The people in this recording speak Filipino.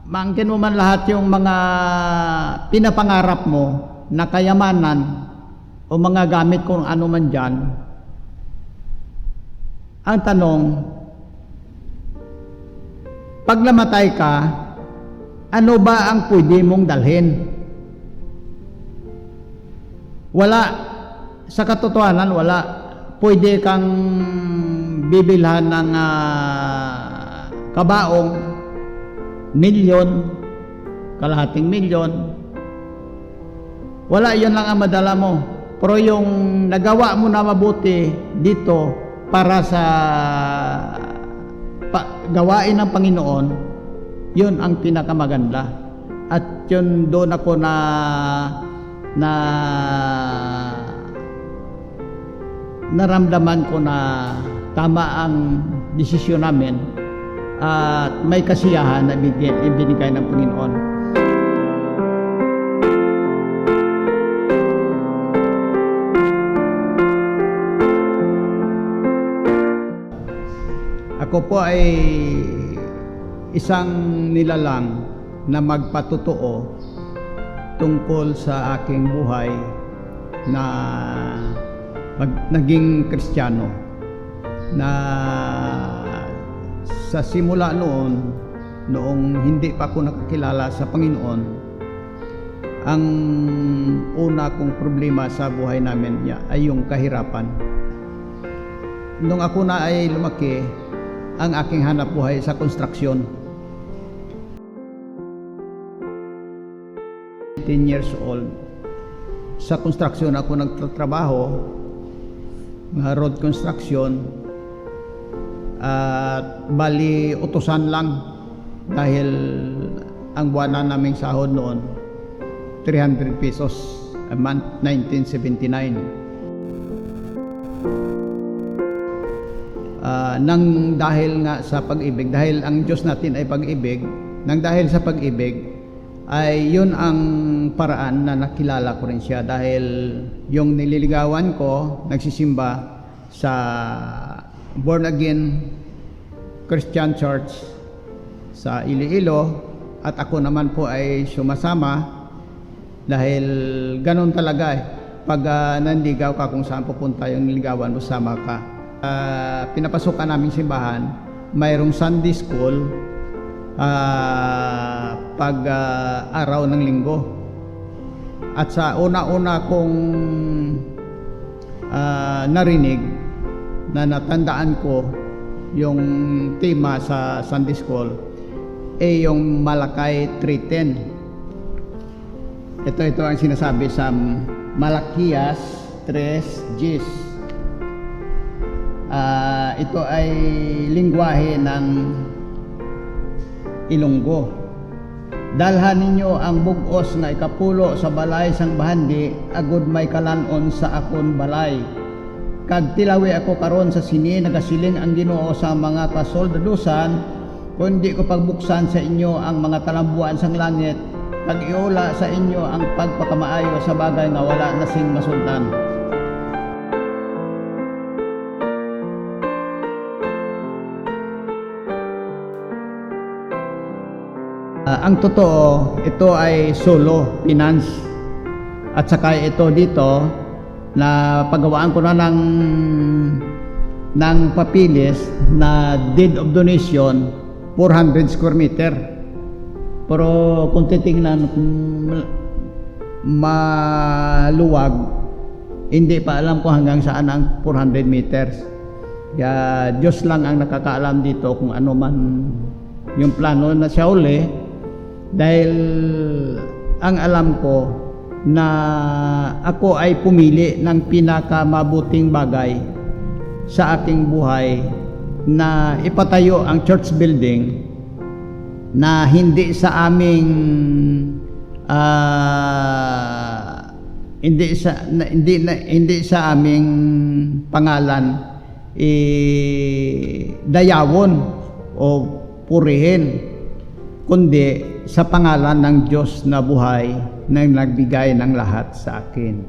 maangkin mo man lahat yung mga pinapangarap mo na kayamanan o mga gamit kung ano man dyan, ang tanong, pag namatay ka, ano ba ang pwede mong dalhin? Wala. Sa katotohanan, wala. Pwede kang bibilhan ng kabaong, milyon, kalahating milyon. Wala, yun lang ang madala mo. Pero yung nagawa mo na mabuti dito para sa gawain ng Panginoon, yun ang pinakamaganda. At yun doon ako na naramdaman ko na tama ang desisyon namin at may kasiyahan na ibinigay ng Panginoon. Ako po ay isang nilalang na magpatotoo tungkol sa aking buhay na naging Kristiyano, na sa simula noong hindi pa ako nakakilala sa Panginoon, ang una kong problema sa buhay namin ay yung kahirapan. Nung ako na ay lumaki, ang aking hanap buhay sa konstruksyon. 10 years old, sa konstruksyon ako nagtatrabaho, road construction, at bali utusan lang dahil ang buwanan naming sahod noon 300 pesos a month, 1979. Nang dahil nga sa pag-ibig, dahil ang Diyos natin ay pag-ibig, nang dahil sa pag-ibig ay yun ang paraan na nakilala ko rin siya, dahil yung nililigawan ko nagsisimba sa Born Again Christian Church sa Iloilo, at ako naman po ay sumasama dahil ganun talaga pag nanligaw ka, kung saan pupunta yung niligawan mo, sama ka. Pinapasukan naming simbahan, mayroong Sunday school pag araw ng linggo. At sa una-una kong narinig na natandaan ko yung tema sa Sunday school yung Malakay 3:10. Ito ang sinasabi sa Malakias 3:10. Ito ay lingwahe ng Ilonggo. Dalhan ninyo ang bugos nga ikapulo sa balay sang bahandi, agud may kalanon sa akon balay. Kag tilawi ako karon sa sini, nagasiling ang Ginoo sa mga kasoldadusan, kundi ko pagbuksan sa inyo ang mga talambuan sang langit, kag iula sa inyo ang pagpakamaayo sa bagay nga wala na sing masultan. Ang totoo, ito ay solo finance, at saka ito dito na paggawaan ko na ng papilis na deed of donation 400 square meter. Pero kung titingnan maluwag, hindi pa alam ko hanggang saan ang 400 meters. Kaya Diyos lang ang nakakaalam dito kung ano man yung plano na siya uli. Dahil ang alam ko na ako ay pumili ng pinakamabuting bagay sa aking buhay na ipatayo ang church building na hindi sa aming hindi sa aming pangalan dayawon o purihin, kundi sa pangalan ng Diyos na buhay na nagbigay ng lahat sa akin.